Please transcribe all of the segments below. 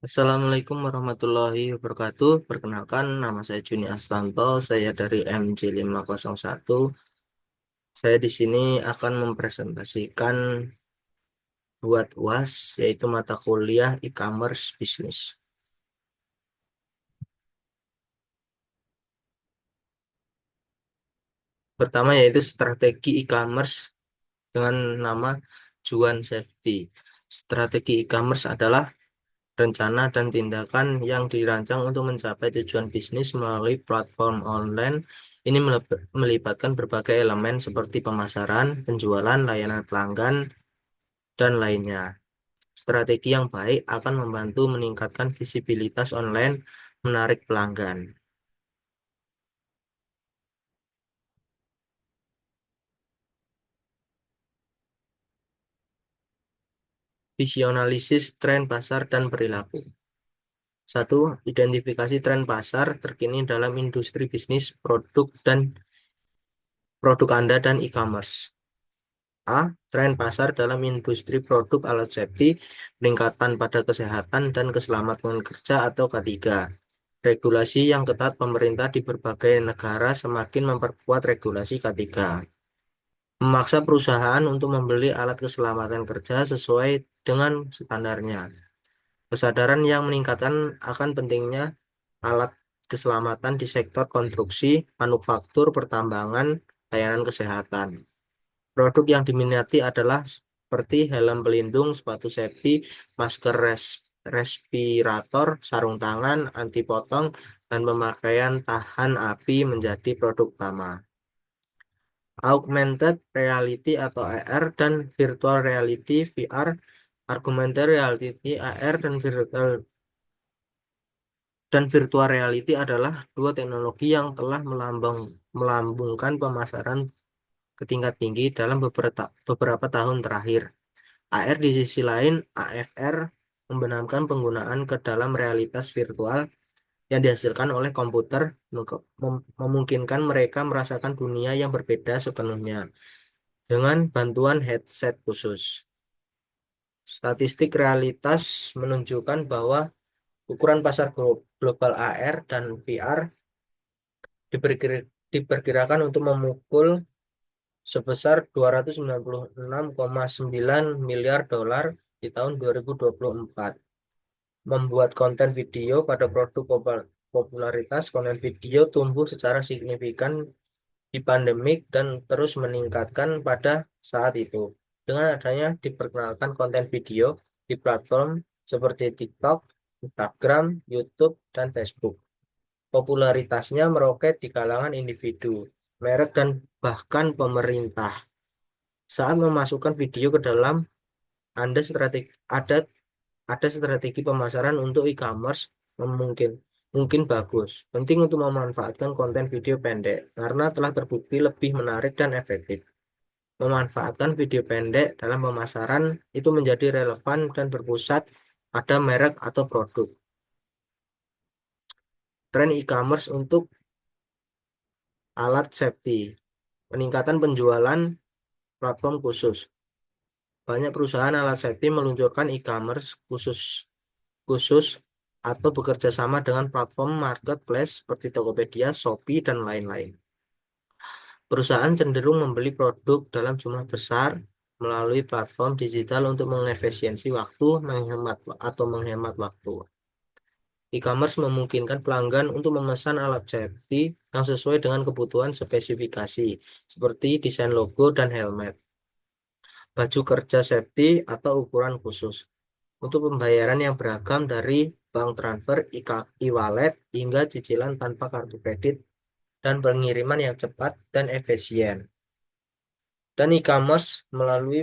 Assalamualaikum warahmatullahi wabarakatuh. Perkenalkan, nama saya Juni Astanto. Saya dari MJ501. Saya di sini akan mempresentasikan buat UAS, yaitu mata kuliah e-commerce bisnis. Pertama yaitu strategi e-commerce dengan nama Juan Safety. Strategi e-commerce adalah rencana dan tindakan yang dirancang untuk mencapai tujuan bisnis melalui platform online. Ini melibatkan berbagai elemen seperti pemasaran, penjualan, layanan pelanggan, dan lainnya. Strategi yang baik akan membantu meningkatkan visibilitas online, menarik pelanggan. Visionalisis tren pasar dan perilaku. Satu, identifikasi tren pasar terkini dalam industri bisnis, produk Anda dan e-commerce. A. Tren pasar dalam industri produk alat safety, peningkatan pada kesehatan dan keselamatan kerja atau K3. Regulasi yang ketat pemerintah di berbagai negara semakin memperkuat regulasi K3. Memaksa perusahaan untuk membeli alat keselamatan kerja sesuai dengan standarnya. Kesadaran yang meningkatkan akan pentingnya alat keselamatan di sektor konstruksi, manufaktur, pertambangan, layanan kesehatan. Produk yang diminati adalah seperti helm pelindung, sepatu safety, masker respirator, sarung tangan, anti potong, dan pemakaian tahan api menjadi produk utama. Augmented reality atau AR dan virtual reality VR. Augmented reality AR dan virtual reality adalah dua teknologi yang telah melambungkan pemasaran ke tingkat tinggi dalam beberapa tahun terakhir. AR di sisi lain, AFR membenamkan penggunaan ke dalam realitas virtual yang dihasilkan oleh komputer memungkinkan mereka merasakan dunia yang berbeda sepenuhnya dengan bantuan headset khusus. Statistik realitas menunjukkan bahwa ukuran pasar global AR dan VR diperkirakan untuk memukul sebesar 296,9 miliar dolar di tahun 2024. Membuat konten video pada produk popularitas konten video tumbuh secara signifikan di pandemik dan terus meningkatkan pada saat itu. Dengan adanya diperkenalkan konten video di platform seperti TikTok, Instagram, YouTube, dan Facebook. Popularitasnya meroket di kalangan individu, merek, dan bahkan pemerintah. Saat memasukkan video ke dalam, Anda strategi ada strategi pemasaran untuk e-commerce mungkin mungkin bagus. Penting untuk memanfaatkan konten video pendek karena telah terbukti lebih menarik dan efektif. Memanfaatkan video pendek dalam pemasaran itu menjadi relevan dan berpusat pada merek atau produk. Tren e-commerce untuk alat safety. Peningkatan penjualan platform khusus. Banyak perusahaan alat safety meluncurkan e-commerce khusus khusus atau bekerja sama dengan platform marketplace seperti Tokopedia, Shopee, dan lain-lain. Perusahaan cenderung membeli produk dalam jumlah besar melalui platform digital untuk mengefisiensi waktu, menghemat waktu. E-commerce memungkinkan pelanggan untuk memesan alat safety yang sesuai dengan kebutuhan spesifikasi, seperti desain logo dan helmet, baju kerja safety, atau ukuran khusus. Untuk pembayaran yang beragam dari bank transfer, e-wallet, hingga cicilan tanpa kartu kredit, dan pengiriman yang cepat dan efisien. Dan e-commerce memulai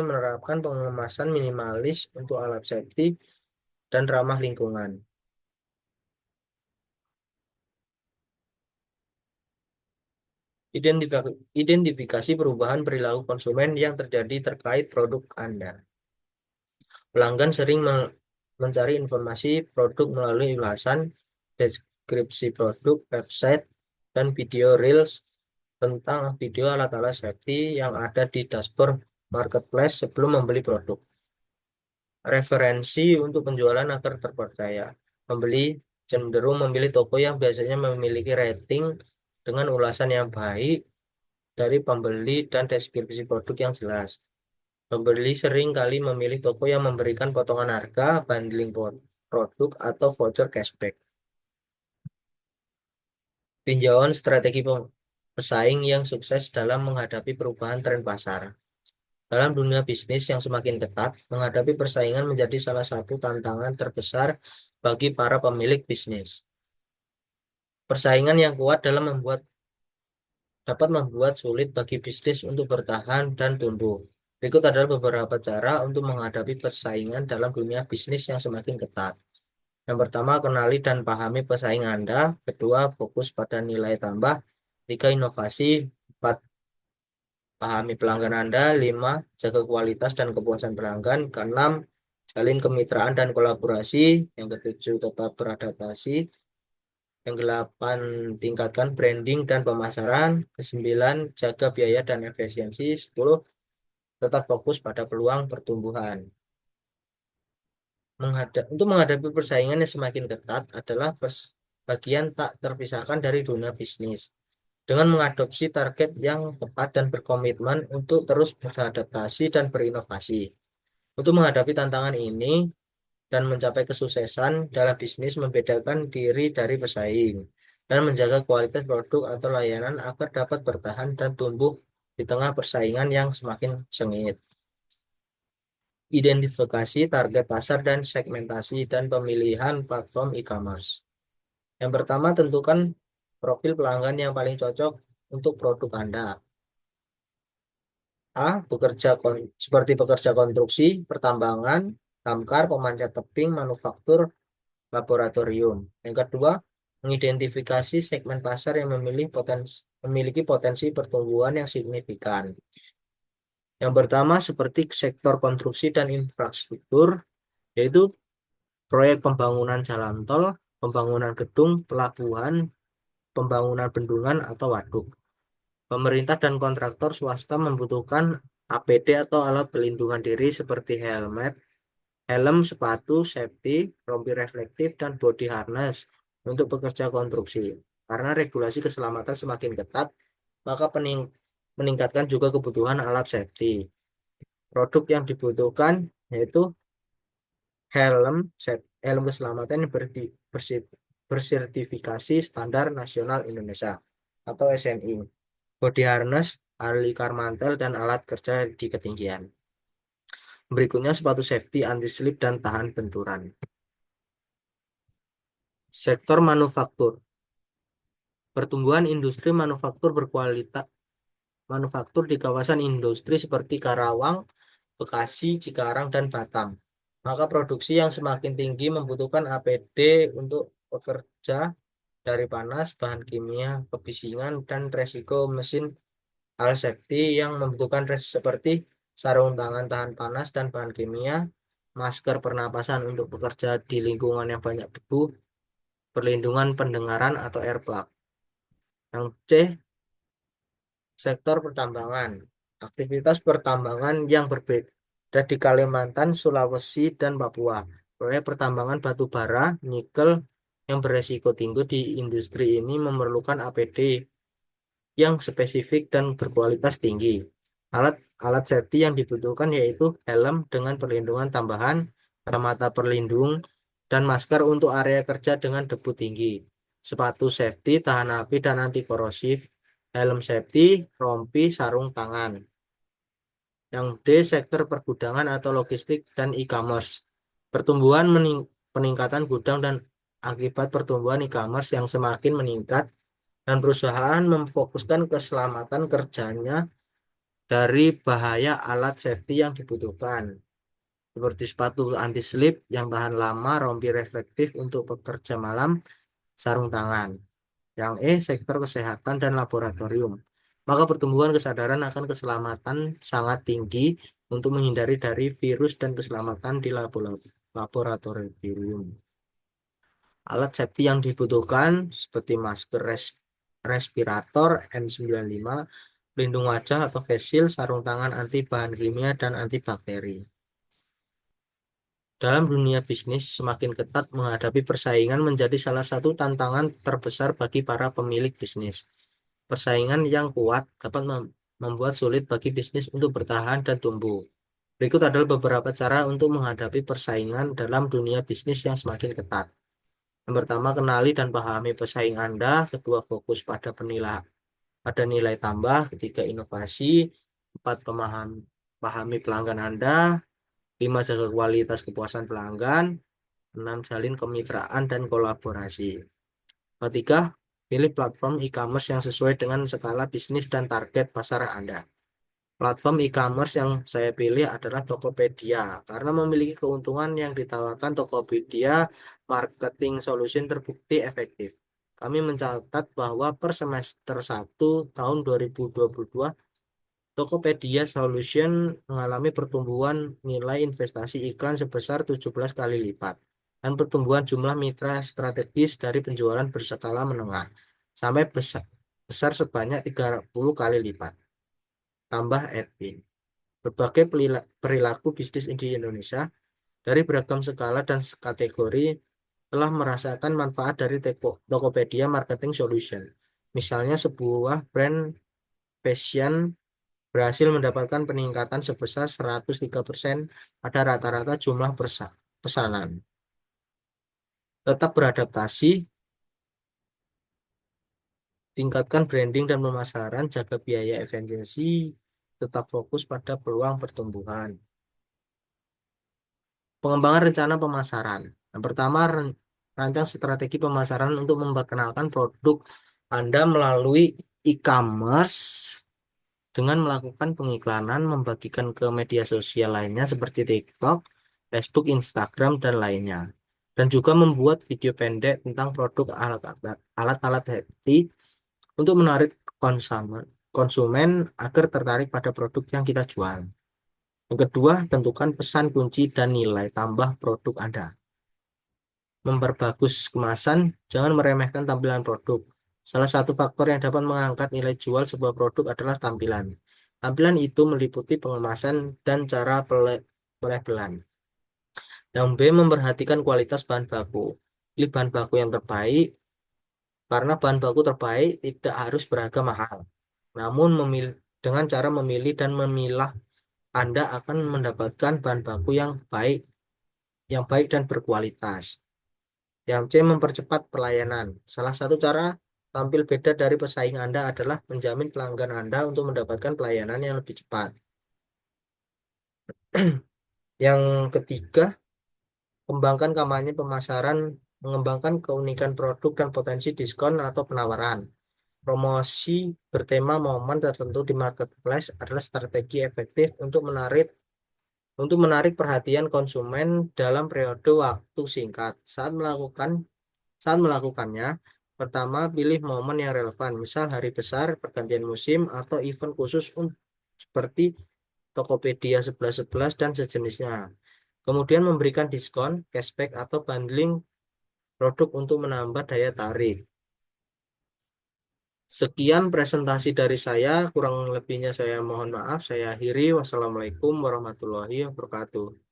menerapkan pengemasan minimalis untuk alat safety dan ramah lingkungan. Identifikasi perubahan perilaku konsumen yang terjadi terkait produk Anda. Pelanggan sering mencari informasi produk melalui ulasan, deskripsi produk, website, dan video reels tentang video alat-alat safety yang ada di dashboard marketplace sebelum membeli produk. referensi untuk penjualan agar terpercaya. Pembeli cenderung memilih toko yang biasanya memiliki rating dengan ulasan yang baik dari pembeli dan deskripsi produk yang jelas. Pembeli sering kali memilih toko yang memberikan potongan harga, bundling produk, atau voucher cashback. Tinjauan strategi pesaing yang sukses dalam menghadapi perubahan tren pasar. Dalam dunia bisnis yang semakin ketat, menghadapi persaingan menjadi salah satu tantangan terbesar bagi para pemilik bisnis. Persaingan yang kuat dapat membuat sulit bagi bisnis untuk bertahan dan tumbuh. Berikut adalah beberapa cara untuk menghadapi persaingan dalam dunia bisnis yang semakin ketat. Yang pertama, kenali dan pahami pesaing Anda. Kedua, fokus pada nilai tambah. Tiga, inovasi. Empat, pahami pelanggan Anda. Lima, jaga kualitas dan kepuasan pelanggan. Keenam, jalin kemitraan dan kolaborasi. Yang ketujuh, tetap beradaptasi. Yang kedelapan, tingkatkan branding dan pemasaran. Kesembilan, jaga biaya dan efisiensi. Sepuluh, tetap fokus pada peluang pertumbuhan. Untuk menghadapi persaingan yang semakin ketat adalah bagian tak terpisahkan dari dunia bisnis. Dengan mengadopsi target yang tepat dan berkomitmen untuk terus beradaptasi dan berinovasi. Untuk menghadapi tantangan ini dan mencapai kesuksesan dalam bisnis membedakan diri dari pesaing dan menjaga kualitas produk atau layanan agar dapat bertahan dan tumbuh di tengah persaingan yang semakin sengit. Identifikasi target pasar dan segmentasi dan pemilihan platform e-commerce. Yang pertama, tentukan profil pelanggan yang paling cocok untuk produk Anda. A. Seperti pekerja konstruksi, pertambangan, damkar, pemanjat tebing, manufaktur, laboratorium. Yang kedua, mengidentifikasi segmen pasar yang memiliki potensi pertumbuhan yang signifikan. Yang pertama, seperti sektor konstruksi dan infrastruktur, yaitu proyek pembangunan jalan tol, pembangunan gedung, pelabuhan, pembangunan bendungan atau waduk. Pemerintah dan kontraktor swasta membutuhkan APD atau alat pelindungan diri seperti helm, sepatu, safety, rompi reflektif, dan body harness untuk pekerja konstruksi. Karena regulasi keselamatan semakin ketat, maka meningkatkan juga kebutuhan alat safety. Produk yang dibutuhkan yaitu helm keselamatan yang bersertifikasi Standar Nasional Indonesia atau SNI, body harness, ahli karmantel, dan alat kerja di ketinggian. Berikutnya sepatu safety anti-slip dan tahan benturan. Sektor manufaktur. Pertumbuhan industri manufaktur di kawasan industri seperti Karawang, Bekasi, Cikarang, dan Batam. Maka produksi yang semakin tinggi membutuhkan APD untuk pekerja dari panas, bahan kimia, kebisingan, dan resiko mesin. Hal safety yang membutuhkan seperti sarung tangan tahan panas dan bahan kimia, masker pernapasan untuk bekerja di lingkungan yang banyak debu, perlindungan pendengaran atau earplug. Yang C, sektor pertambangan. Aktivitas pertambangan yang berbeda di Kalimantan, Sulawesi, dan Papua. Proyek pertambangan batu bara, nikel yang beresiko tinggi di industri ini memerlukan APD yang spesifik dan berkualitas tinggi. Alat safety yang dibutuhkan yaitu helm dengan perlindungan tambahan, kacamata perlindung, dan masker untuk area kerja dengan debu tinggi. Sepatu safety tahan api dan anti korosif, helm safety, rompi, sarung tangan. Yang D, sektor pergudangan atau logistik dan e-commerce. Peningkatan gudang dan akibat pertumbuhan e-commerce yang semakin meningkat dan perusahaan memfokuskan keselamatan kerjanya dari bahaya alat safety yang dibutuhkan, seperti sepatu anti-slip yang tahan lama, rompi reflektif untuk pekerja malam, sarung tangan. Yang E, sektor kesehatan dan laboratorium. Maka pertumbuhan kesadaran akan keselamatan sangat tinggi untuk menghindari dari virus dan keselamatan di laboratorium. Alat safety yang dibutuhkan seperti masker respirator N95, pelindung wajah atau face shield, sarung tangan anti bahan kimia dan antibakteri. Dalam dunia bisnis, semakin ketat menghadapi persaingan menjadi salah satu tantangan terbesar bagi para pemilik bisnis. Persaingan yang kuat dapat membuat sulit bagi bisnis untuk bertahan dan tumbuh. Berikut adalah beberapa cara untuk menghadapi persaingan dalam dunia bisnis yang semakin ketat. Yang pertama, kenali dan pahami pesaing Anda. Kedua, fokus pada nilai tambah. Ketiga, inovasi. Empat, pahami pelanggan Anda. Lima, jaga kualitas kepuasan pelanggan. Enam, jalin kemitraan dan kolaborasi. Ketiga, pilih platform e-commerce yang sesuai dengan skala bisnis dan target pasar Anda. Platform e-commerce yang saya pilih adalah Tokopedia karena memiliki keuntungan yang ditawarkan Tokopedia marketing solution terbukti efektif. Kami mencatat bahwa per semester 1 tahun 2022, Tokopedia Solution mengalami pertumbuhan nilai investasi iklan sebesar 17 kali lipat dan pertumbuhan jumlah mitra strategis dari penjualan berskala menengah sampai besar sebanyak 30 kali lipat. Tambah Edwin. Berbagai perilaku bisnis di Indonesia dari beragam skala dan kategori telah merasakan manfaat dari Tokopedia Marketing Solution. Misalnya sebuah brand fashion berhasil mendapatkan peningkatan sebesar 103% pada rata-rata jumlah pesanan. Tetap beradaptasi, tingkatkan branding dan pemasaran, jaga biaya efisiensi, tetap fokus pada peluang pertumbuhan. Pengembangan rencana pemasaran. Yang pertama, rancang strategi pemasaran untuk memperkenalkan produk Anda melalui e-commerce dengan melakukan pengiklanan, membagikan ke media sosial lainnya seperti TikTok, Facebook, Instagram, dan lainnya. Dan juga membuat video pendek tentang produk alat-alat healthy untuk menarik konsumen agar tertarik pada produk yang kita jual. Yang kedua, tentukan pesan kunci dan nilai tambah produk Anda. Memperbagus kemasan, jangan meremehkan tampilan produk. Salah satu faktor yang dapat mengangkat nilai jual sebuah produk adalah tampilan. Tampilan itu meliputi pengemasan dan cara pelabelan. Yang B, memperhatikan kualitas bahan baku. Pilih bahan baku yang terbaik, karena bahan baku terbaik tidak harus berharga mahal. Namun dengan cara memilih dan memilah, Anda akan mendapatkan bahan baku yang baik dan berkualitas. Yang C, mempercepat pelayanan. Salah satu cara tampil beda dari pesaing Anda adalah menjamin pelanggan Anda untuk mendapatkan pelayanan yang lebih cepat. Yang ketiga, kembangkan kampanye pemasaran, mengembangkan keunikan produk dan potensi diskon atau penawaran. Promosi bertema momen tertentu di marketplace adalah strategi efektif untuk menarik perhatian konsumen dalam periode waktu singkat. Saat melakukannya, pertama pilih momen yang relevan, misal hari besar, pergantian musim, atau event khusus seperti Tokopedia 11.11 dan sejenisnya. Kemudian memberikan diskon, cashback, atau bundling produk untuk menambah daya tarik. Sekian presentasi dari saya, kurang lebihnya saya mohon maaf. Saya akhiri. Wassalamualaikum warahmatullahi wabarakatuh.